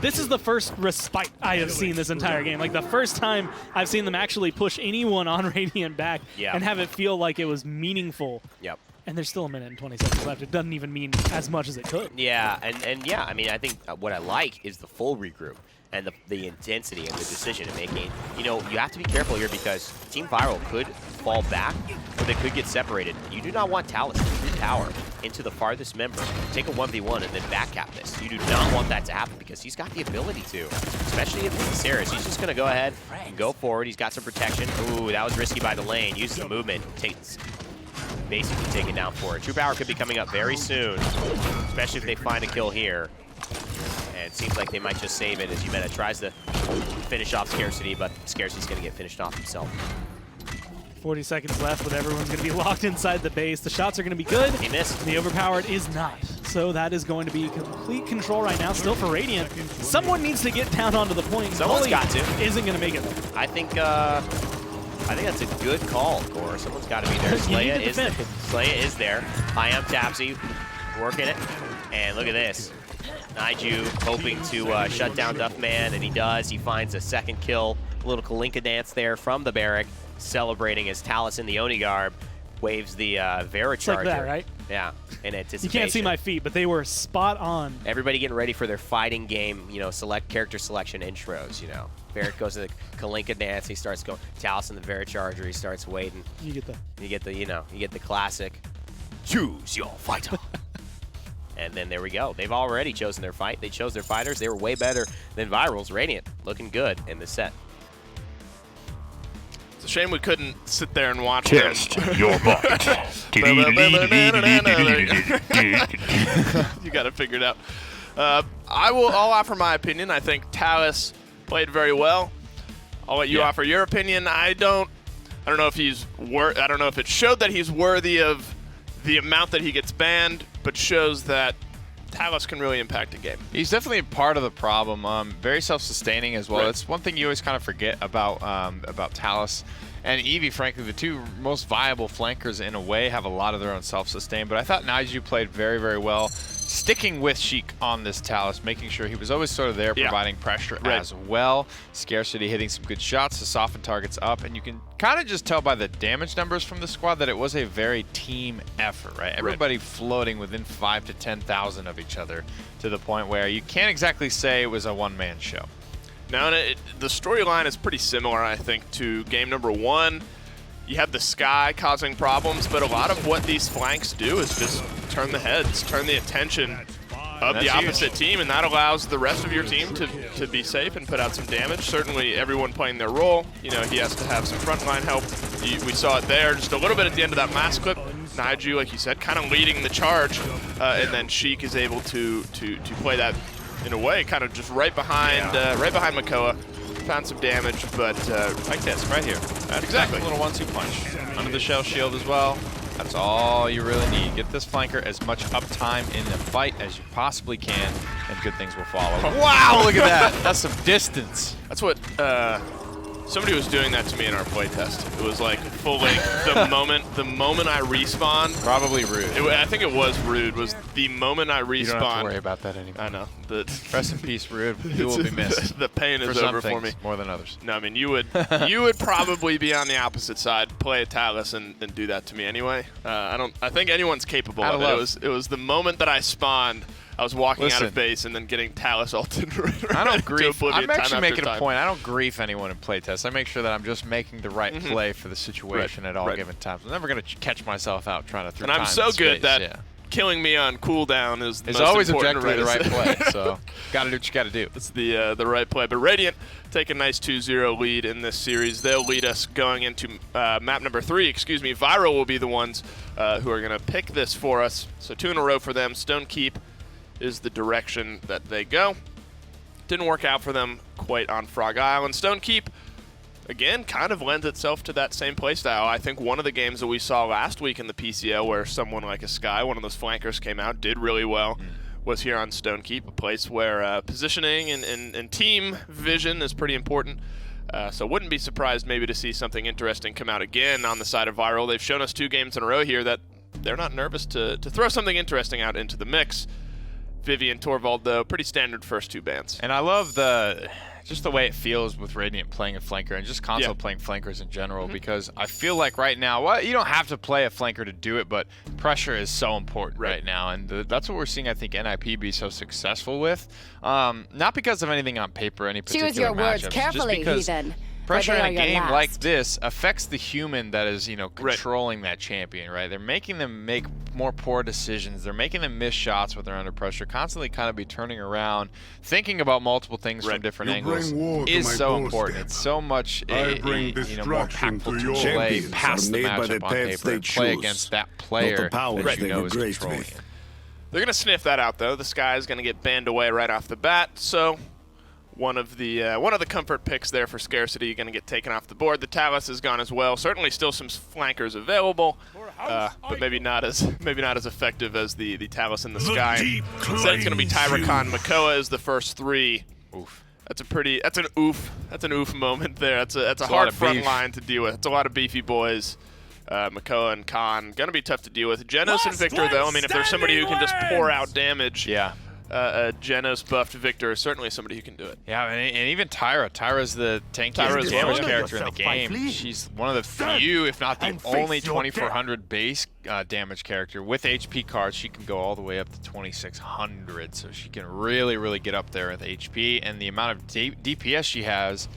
this is the first respite I have seen this entire game. Like the first time I've seen them actually push anyone on Radiant back and have it feel like it was meaningful. Yep. And there's still a minute and 20 seconds left. It doesn't even mean as much as it could. Yeah, and yeah, I mean, I think what I like is the full regroup and the intensity and the decision making. You know, you have to be careful here because Team Viral could fall back or they could get separated. You do not want Talus to through tower into the farthest member, take a 1v1 and then backcap this. You do not want that to happen because he's got the ability to, especially if it's Saris. He's just going to go ahead and go forward. He's got some protection. Ooh, that was risky by the lane. Uses the movement, takes basically taken down for it. True Power could be coming up very soon, especially if they find a kill here. And it seems like they might just save it as Umena tries to finish off Scarcity, but Scarcity's going to get finished off himself. 40 seconds left, but everyone's going to be locked inside the base. The shots are going to be good. He missed. The Overpowered is not. So that is going to be complete control right now, still for Radiant. Someone needs to get down onto the point. Someone's got to. Isn't going to make it. I think that's a good call, Core. Someone's got to be there. Slaya is there. I am Tapsy, working it. And look at this. Naiju hoping to shut down Duffman, and he does. He finds a second kill. A little Kalinka dance there from the barrack, celebrating as Talus in the Oni garb waves the Vera Charger. Like that, right? Yeah, in anticipation. You can't see my feet, but they were spot on. Everybody getting ready for their fighting game, you know, character selection intros, you know. Barrett goes to the Kalinka dance, he starts going, Talus in the Vera Charger, he starts waiting. You get the classic, choose your fighter. And then there we go. They've already chosen their fight. They chose their fighters. They were way better than Viral's. Radiant looking good in the set. a shame we couldn't sit there and watch Test your butt. You got it figured out. I'll offer my opinion. I think Talus played very well. I'll let you offer your opinion. I don't know if I don't know if it showed that he's worthy of the amount that he gets banned, but shows that Talus can really impact a game. He's definitely part of the problem. Very self-sustaining as well. Right. That's one thing you always kind of forget about Talus and Eevee. Frankly, the two most viable flankers in a way have a lot of their own self-sustain. But I thought Naiju played very, very well, sticking with Sheik on this Talus, making sure he was always sort of there, providing pressure as well. Scarcity hitting some good shots to soften targets up, and you can kind of just tell by the damage numbers from the squad that it was a very team effort, right? Everybody floating within 5,000 to 10,000 of each other, to the point where you can't exactly say it was a one-man show. Now, the storyline is pretty similar, I think, to game number 1. You have the Sky causing problems, but a lot of what these flanks do is just turn the heads, turn the attention of the opposite team, and that allows the rest of your team to be safe and put out some damage. Certainly, everyone playing their role. You know, he has to have some frontline help. We saw it there just a little bit at the end of that last clip. Naiju, like you said, kind of leading the charge, and then Sheik is able to play that in a way, kind of just right behind Makoa. Found some damage, but Like this, right here. That's exactly. A little 1-2 punch. Under the shell shield as well. That's all you really need. Get this flanker as much uptime in the fight as you possibly can, and good things will follow. Wow, look at that. That's some distance. That's what somebody was doing that to me in our playtest. It was like full length. the moment I respawned. Probably rude. I think it was rude. Was the moment I respawned. You don't have to worry about that anymore. I know. Rest in peace, rude. You will be missed. The pain is over for me. More than others. No, I mean you would probably be on the opposite side, play a Talus, and do that to me anyway. I think anyone's capable of it. It was the moment that I spawned. I was walking out of base and then getting Talus ulted. I don't grief. I'm actually making a point. I don't grief anyone in playtests. I make sure that I'm just making the right play for the situation at all given times. I'm never going to catch myself out trying to throw time And I'm so good space. that killing me on cooldown is the most always important objectively the right play. So got to do what you got to do. It's the right play. But Radiant take a nice 2-0 lead in this series. They'll lead us going into map number 3. Excuse me. Viral will be the ones who are going to pick this for us. So 2 in a row for them. Stone Keep is the direction that they go. Didn't work out for them quite on Frog Island. Stone Keep, again, kind of lends itself to that same playstyle. I think one of the games that we saw last week in the PCL where someone like a Sky, one of those flankers came out, did really well, was here on Stone Keep, a place where positioning and team vision is pretty important. So wouldn't be surprised maybe to see something interesting come out again on the side of Viral. They've shown us 2 games in a row here that they're not nervous to throw something interesting out into the mix. Vivian, Torvald, though, pretty standard first 2 bans. And I love just the way it feels with Radiant playing a flanker and just console playing flankers in general, because I feel like right now, you don't have to play a flanker to do it, but pressure is so important right now, and that's what we're seeing, I think, NIP be so successful with. Not because of anything on paper, any particular Choose your words matchups, carefully, just because heathen. pressure in a game last. like this affects the human that is, controlling that champion, right? They're making them make more poor decisions. They're making them miss shots when they're under pressure, constantly kind of be turning around, thinking about multiple things from different angles is so important. It's so much more impactful to play past the matchup on paper and play against that player that you know is controlling it. They're going to sniff that out, though. The Sky is going to get banned away right off the bat, so one of the comfort picks there for Scarcity going to get taken off the board. The Talus is gone as well. Certainly still some flankers available, but maybe not as effective as the Talus in the Sky. Instead, it's going to be Tyrakon. Makoa is the first 3. Oof. That's an oof moment there. That's a hard front line to deal with. It's a lot of beefy boys. Makoa and Khan going to be tough to deal with. Genos and Victor, though, I mean, if there's somebody who can just pour out damage. Yeah. Genos buffed Victor is certainly somebody who can do it. Yeah, and even Tyra. Tyra's the tankiest damage character in the game. She's one of the few, if not the only 2400 base damage character. With HP cards, she can go all the way up to 2600, so she can really, really get up there with HP. And the amount of DPS she has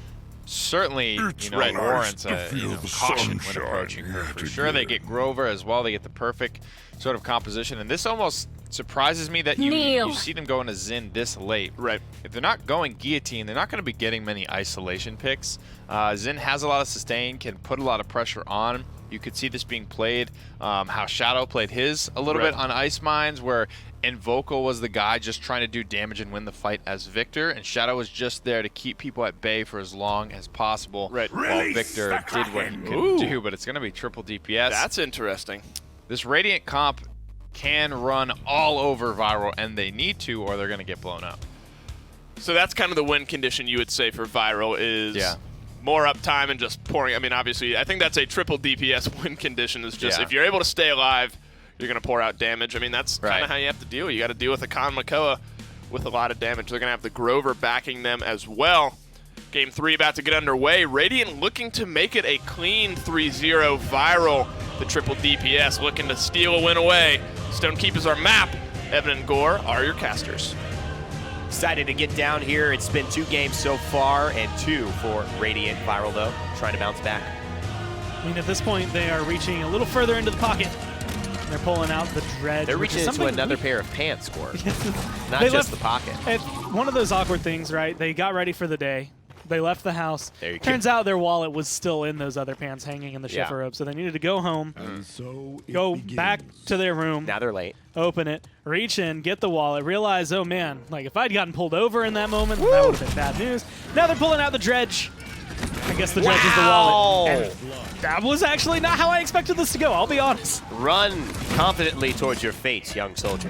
certainly warrants caution when approaching her. For sure, they get Grover as well. They get the perfect sort of composition, and this almost surprises me that you see them going to Xin this late. Right. If they're not going Guillotine, they're not going to be getting many isolation picks. Xin has a lot of sustain, can put a lot of pressure on. You could see this being played, how Shadow played his a little bit on Ice Mines, where Invocal was the guy just trying to do damage and win the fight as Victor, and Shadow was just there to keep people at bay for as long as possible while Victor did what he could do, but it's going to be triple DPS. That's interesting. This Radiant comp can run all over Viral, and they need to, or they're going to get blown up. So that's kind of the win condition you would say for Viral is more uptime and just pouring. I mean, obviously, I think that's a triple DPS win condition. Is just if you're able to stay alive, you're going to pour out damage. I mean, that's kind of how you have to deal. You got to deal with a Khan Makoa with a lot of damage. They're going to have the Grover backing them as well. Game 3 about to get underway. Radiant looking to make it a clean 3-0. Viral, the triple DPS, looking to steal a win away. Stonekeep is our map. Evan and Gore are your casters. Excited to get down here. It's been 2 games so far, and 2 for Radiant. Viral, though, trying to bounce back. I mean, at this point, they are reaching a little further into the pocket. They're pulling out the Dredge. They're reaching into another pair of pants, Gore. Not they just the pocket. It's one of those awkward things, right? They got ready for the day. They left the house. Turns out their wallet was still in those other pants hanging in the shifter rope, so they needed to go home, go back to their room. Now they're late. Open it, reach in, get the wallet, realize, oh man, like if I'd gotten pulled over in that moment, that would have been bad news. Now they're pulling out the Dredge. I guess the Dredge is the wallet. And that was actually not how I expected this to go, I'll be honest. Run confidently towards your fate, young soldier.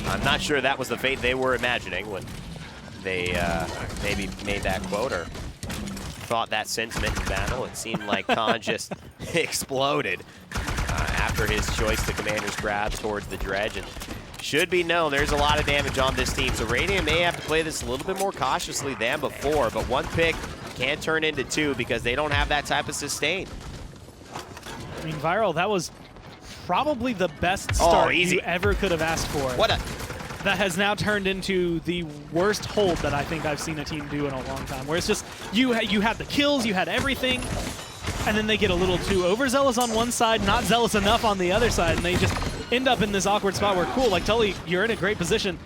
I'm not sure that was the fate they were imagining when they maybe made that quote or thought that sentiment in battle. It seemed like Khan just exploded after his choice to Commander's grab towards the Dredge. And should be known, there's a lot of damage on this team, so Radiant may have to play this a little bit more cautiously than before, but 1 pick can turn into 2 because they don't have that type of sustain. I mean, Viral, that was probably the best start you ever could have asked for. That has now turned into the worst hold that I think I've seen a team do in a long time, where it's just you had the kills, you had everything, and then they get a little too overzealous on one side, not zealous enough on the other side, and they just end up in this awkward spot where, cool, like Tully, you're in a great position,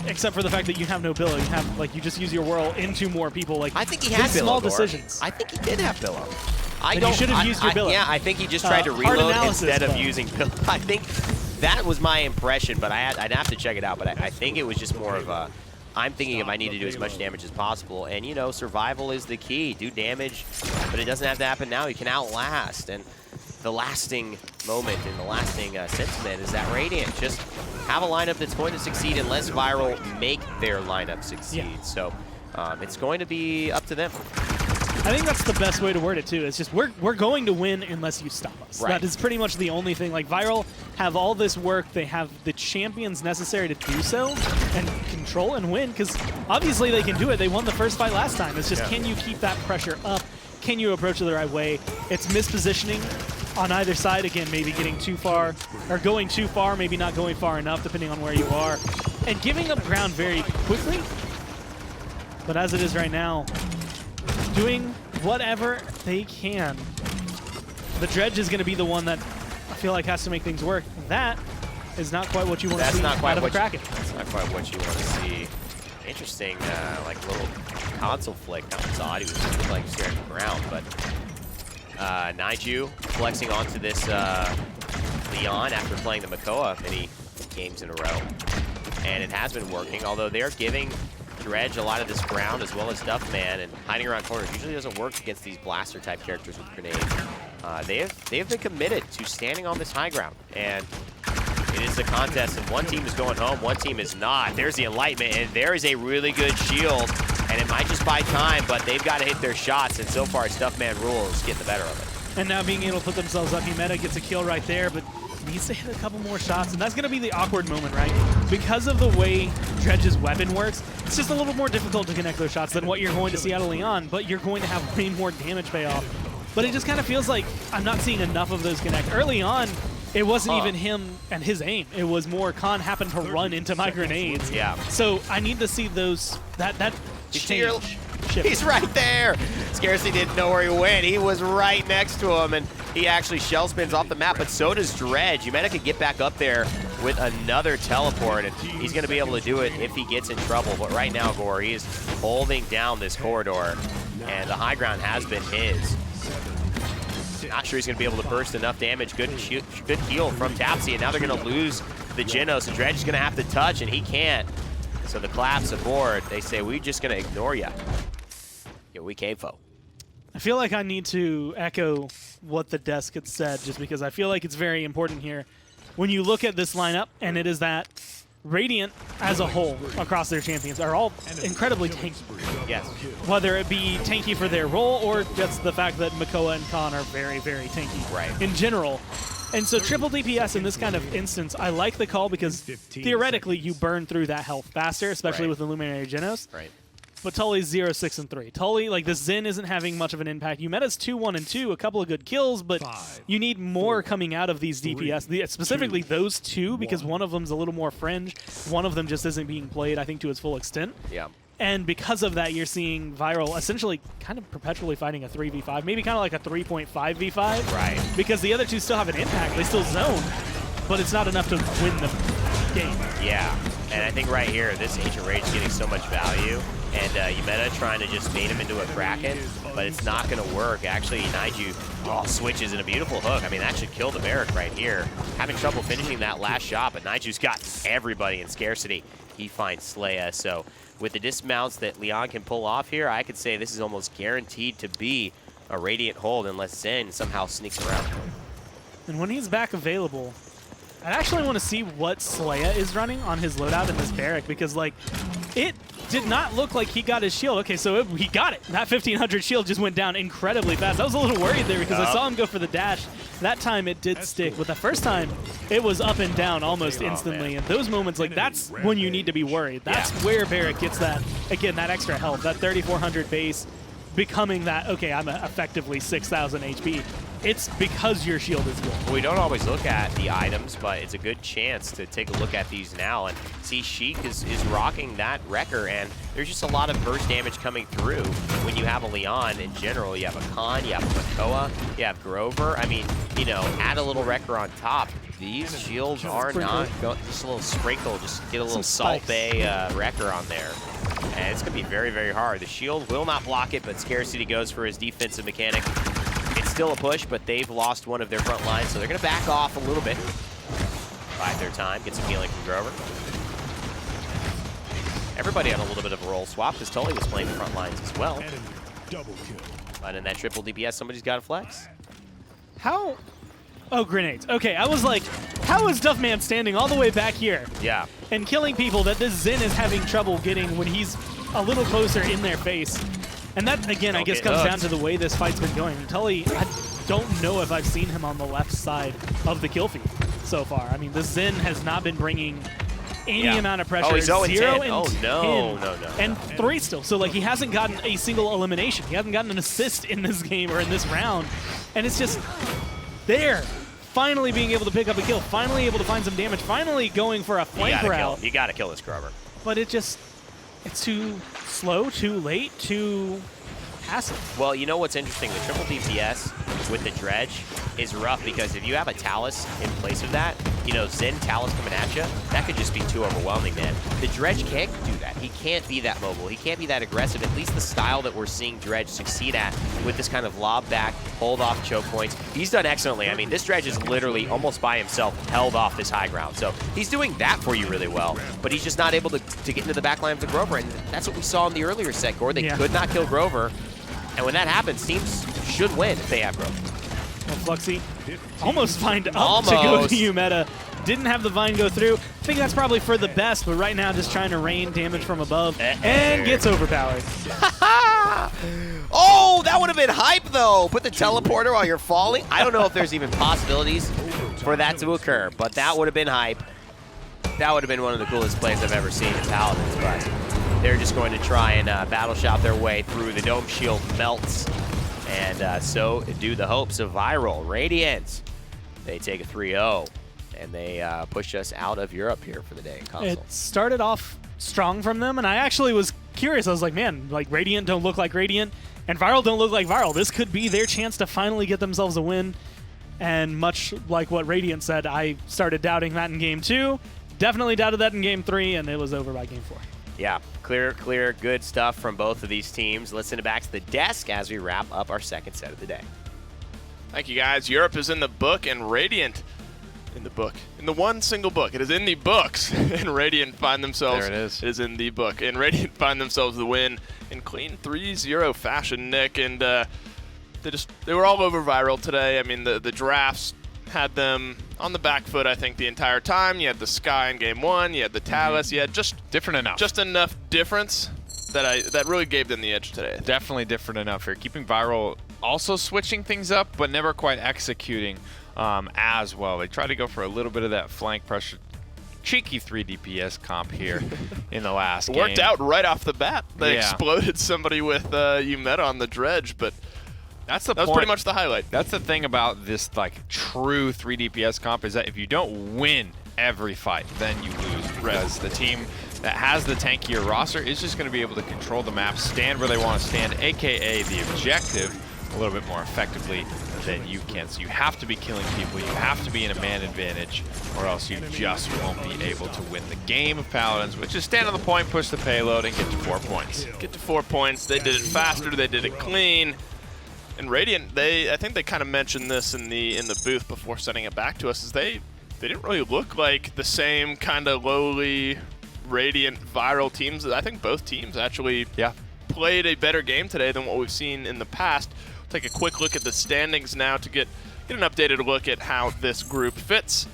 except for the fact that you have no Billow. You have, like, you just use your whirl into more people. Like, I think he had Billow, small decisions. I think he did have Billow. You should have used your Billow. Yeah, I think he just tried to reload instead of using Billow. I think that was my impression, but I'd have to check it out. But I think it was just more of a, I'm thinking if I need to do as much damage as possible. And, you know, survival is the key. Do damage, but it doesn't have to happen now. You can outlast. And the lasting moment and the lasting sentiment is that Radiant just have a lineup that's going to succeed unless Viral make their lineup succeed. Yeah. So it's going to be up to them. I think that's the best way to word it, too. It's just we're going to win unless you stop us. Right. That is pretty much the only thing. Like, Viral have all this work. They have the champions necessary to do so and control and win, because obviously they can do it. They won the first fight last time. It's just, can you keep that pressure up? Can you approach it the right way? It's mispositioning on either side. Again, maybe getting too far, or going too far, maybe not going far enough, depending on where you are, and giving up ground very quickly. But as it is right now, doing whatever they can. The Dredge is going to be the one that I feel like has to make things work. That is not quite what you want to see out of a Kraken. That's not quite what you want to see. Interesting, like little console flick. That was odd. He was like staring at the ground, but Naiju flexing onto this Leon after playing the Makoa many games in a row. And it has been working, although they're giving Dredge a lot of this ground as well as Duffman, and hiding around corners usually doesn't work against these blaster type characters with grenades. They have been committed to standing on this high ground, and it is a contest, and one team is going home, one team is not. There's the Enlightenment, and there is a really good shield, and it might just buy time, but they've got to hit their shots, and so far Stuffman rules getting the better of it. And now being able to put themselves up, Meta gets a kill right there, but needs to hit a couple more shots, and that's going to be the awkward moment, right? Because of the way Dredge's weapon works, it's just a little more difficult to connect those shots than what you're going to see out of Leon, but you're going to have way more damage payoff. But it just kind of feels like I'm not seeing enough of those connect. Early on, it wasn't even him and his aim. It was more Khan happened to run into my grenades. Yeah. So I need to see those, that change. He's right there. Scarcely didn't know where he went. He was right next to him, and he actually shell spins off the map, but so does Dredge. Yumena could get back up there with another teleport, and he's going to be able to do it if he gets in trouble. But right now, Gore, he is holding down this corridor, and the high ground has been his. Not sure he's going to be able to burst enough damage. Good heal from Tapsy, and now they're going to lose the Genos, and Dredge is going to have to touch, and he can't. So the claps aboard. They say, we're just going to ignore you. Yo, we came, foe. I feel like I need to echo what the desk had said, just because I feel like it's very important here. When you look at this lineup, and it is that Radiant as a whole across their champions are all incredibly tanky. Yes. Whether it be tanky for their role or just the fact that Makoa and Khan are very, very tanky in general. And so triple DPS in this kind of instance, I like the call because theoretically you burn through that health faster, especially with Illuminary Genos. Right. But Tully's 0, 6, and 3. Tully, like, the Zen isn't having much of an impact. Yumeta's 2, 1, and 2, a couple of good kills, but you need more coming out of these DPS. Specifically those two, because one of them's a little more fringe. One of them just isn't being played, I think, to its full extent. Yeah. And because of that, you're seeing Viral essentially kind of perpetually fighting a 3v5, maybe kind of like a 3.5v5. Right. Because the other two still have an impact. They still zone, but it's not enough to win the game. Yeah. And I think right here, this Ancient Rage is getting so much value. And Yumeta trying to just bait him into a Kraken, but it's not going to work. Actually, Naiju switches in a beautiful hook. I mean, that should kill the Barrack right here. Having trouble finishing that last shot, but Naiju's got everybody in scarcity. He finds Slaya. So with the dismounts that Leon can pull off here, I could say this is almost guaranteed to be a Radiant hold unless Zen somehow sneaks around. And when he's back available, I actually want to see what Slaya is running on his loadout in this Barrack, because, like, it did not look like he got his shield. Okay, so he got it. That 1500 shield just went down incredibly fast. I was a little worried there because I saw him go for the dash. That time it did stick. But the first time, it was up and down almost instantly. And those moments, like, that's when you need to be worried. That's where Barrack gets that, again, that extra health, that 3400 base, becoming that, okay, I'm effectively 6,000 HP. It's because your shield is good. Well, we don't always look at the items, but it's a good chance to take a look at these now and see Sheik is rocking that Wrecker, and there's just a lot of burst damage coming through when you have a Leon in general. You have a Khan, you have a Makoa, you have Grover. I mean, you know, add a little Wrecker on top. These shields are not just a little sprinkle, just get a little Salt Bay Wrecker on there. And it's going to be very, very hard. The shield will not block it, but Scarcity goes for his defensive mechanic. It's still a push, but they've lost one of their front lines, so they're going to back off a little bit. Bide their time, get some healing from Grover. Everybody on a little bit of a roll swap, because Tully was playing the front lines as well. But in that triple DPS, somebody's got to flex. How? Oh, grenades. Okay, I was like, how is Duffman standing all the way back here? Yeah. And killing people that this Zen is having trouble getting when he's a little closer in their face? And that, again, I guess comes down to the way this fight's been going. Tully, I don't know if I've seen him on the left side of the kill feed so far. I mean, the Zen has not been bringing any amount of pressure. Oh, he's 0 and 10. And oh, no. And 3 still. So, like, he hasn't gotten a single elimination. He hasn't gotten an assist in this game or in this round. And it's just there. Finally being able to pick up a kill. Finally able to find some damage. Finally going for a flank route. You got to kill this Grover. But it just, it's too slow, too late, too passive. Well, you know what's interesting? The triple DPS with the Dredge is rough because if you have a Talus in place of that, you know, Zen Talus coming at you, that could just be too overwhelming, man. The Dredge can't do that. He can't be that mobile. He can't be that aggressive. At least the style that we're seeing Dredge succeed at with this kind of lob back, hold off choke points. He's done excellently. I mean, this Dredge is literally almost by himself held off this high ground. So he's doing that for you really well, but he's just not able to get into the back line of the Grover. And that's what we saw in the earlier set, Gore. They could not kill Grover. And when that happens, teams should win if they have Grover. Well, Fluxy almost vined up to go to Yumeta. Didn't have the vine go through. I think that's probably for the best, but right now just trying to rain damage from above and gets overpowered. Oh, that would have been hype, though. Put the teleporter while you're falling. I don't know if there's even possibilities for that to occur, but that would have been hype. That would have been one of the coolest plays I've ever seen in Paladins, but they're just going to try and battle shot their way through. The dome shield melts, and so do the hopes of Viral. Radiant, they take a 3-0, and they push us out of Europe here for the day in console. It started off strong from them, and I actually was curious. I was like, man, like Radiant don't look like Radiant, and Viral don't look like Viral. This could be their chance to finally get themselves a win. And much like what Radiant said, I started doubting that in Game 2, definitely doubted that in Game 3, and it was over by Game 4. Yeah, clear, good stuff from both of these teams. Let's send it back to the desk as we wrap up our second set of the day. Thank you, guys. Europe is in the book, and Radiant in the book. In the one single book. It is in the books. And Radiant find themselves. There it is. It is in the book. And Radiant find themselves the win in clean 3-0 fashion, Nick. And they were all over Viral today. I mean, the drafts had them on the back foot, I think, the entire time. You had the Sky in Game 1. You had the Talus. You had just enough difference that really gave them the edge today. Definitely different enough here. Keeping Viral also switching things up, but never quite executing as well. They tried to go for a little bit of that flank pressure. Cheeky 3 DPS comp here in the last game. Worked out right off the bat. They exploded somebody with Umeta on the dredge, but that was pretty much the highlight. That's the thing about this like true 3 DPS comp is that if you don't win every fight, then you lose, because the team that has the tankier roster is just going to be able to control the map, stand where they want to stand, aka the objective, a little bit more effectively than you can. So you have to be killing people, you have to be in a man advantage, or else you just won't be able to win the game of Paladins, which is stand on the point, push the payload, and get to 4 points. Get to 4 points. They did it faster, they did it clean. And Radiant, I think they kind of mentioned this in the booth before sending it back to us, is they didn't really look like the same kind of lowly Radiant Viral teams. I think both teams actually played a better game today than what we've seen in the past. Take a quick look at the standings now to get an updated look at how this group fits.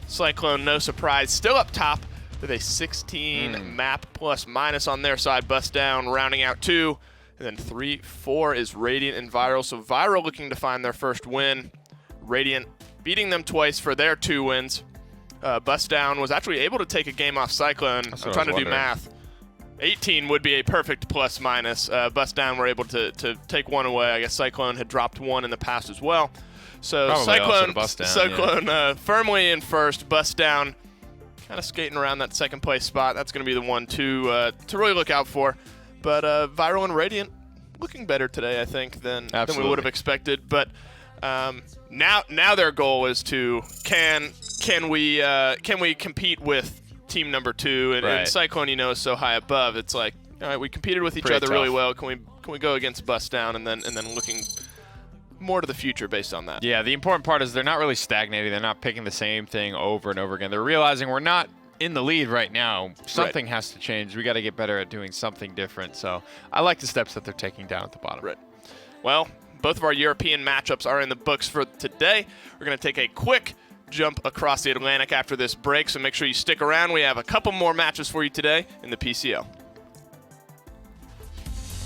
Cyclone, no surprise, still up top with a 16 map plus minus on their side. Bust Down rounding out 2. And then 3, 4 is Radiant and Viral. So Viral looking to find their first win. Radiant beating them twice for their 2 wins. Bust Down was actually able to take a game off Cyclone. I'm trying to do math. 18 would be a perfect plus minus. Bust Down were able to take 1 away. I guess Cyclone had dropped 1 in the past as well. So Cyclone firmly in first. Bust Down kind of skating around that second place spot. That's going to be the one to really look out for. But Viral and Radiant looking better today, I think, than we would have expected. But now their goal is to can we compete with team number 2 and Cyclone, is so high above. It's like, all right, we competed with each other really well. Can we go against Bust Down and then looking more to the future based on that? Yeah, the important part is they're not really stagnating. They're not picking the same thing over and over again. They're realizing we're not in the lead right now. Something has to change. We got to get better at doing something different. So I like the steps that they're taking down at the bottom. Right. Well, both of our European matchups are in the books for today. We're going to take a quick jump across the Atlantic after this break, so make sure you stick around. We have a couple more matches for you today in the PCL.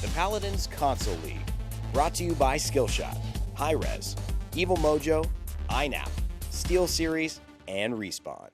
The Paladins Console League, brought to you by Skillshot, Hi-Rez, Evil Mojo, iNap, Steel Series, and Respawn.